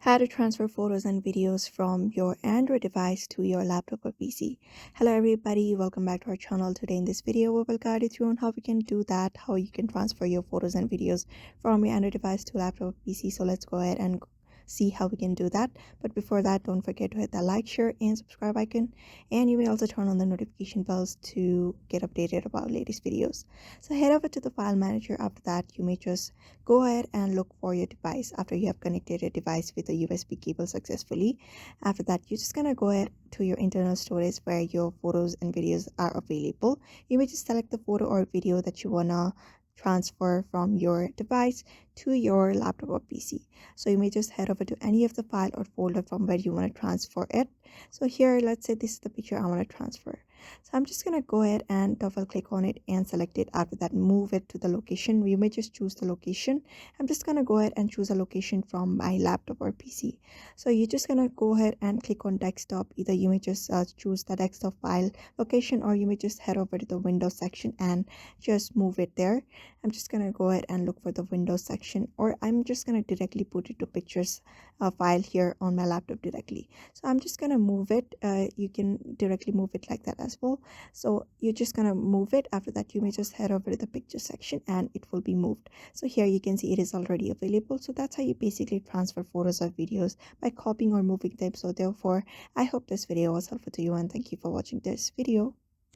How to transfer photos and videos from your Android device to your laptop or PC. Hello everybody, welcome back to our channel. Today in this video we will guide you through on how we can do that, how you can transfer your photos and videos from your Android device to laptop or PC. So let's go ahead and see how we can do that. But before that, don't forget to hit that like, share and subscribe icon, and you may also turn on the notification bells to get updated about latest videos. So head over to the file manager. After that, you may just go ahead and look for your device after you have connected your device with a USB cable successfully. After that, you're just gonna go ahead to your internal storage where your photos and videos are available. You may just select the photo or video that you wanna transfer from your device to your laptop or PC. So you may just head over to any of the file or folder from where you want to transfer it. So here, let's say this is the picture I want to transfer. So I'm just going to go ahead and double click on it and select it. After that, move it to the location. You may just choose the location. I'm just going to go ahead and choose a location from my laptop or PC. So you're just going to go ahead and click on desktop. Either you may just choose the desktop file location, or you may just head over to the Windows section and just move it there. I'm just going to go ahead and look for the Windows section, or I'm just going to directly put it to pictures file here on my laptop directly. So I'm just going to move it. You can directly move it like that as well. So you're just going to move it. After that, you may just head over to the picture section and it will be moved. So here you can see it is already available. So that's how you basically transfer photos or videos, by copying or moving them. So therefore, I hope this video was helpful to you, and thank you for watching this video.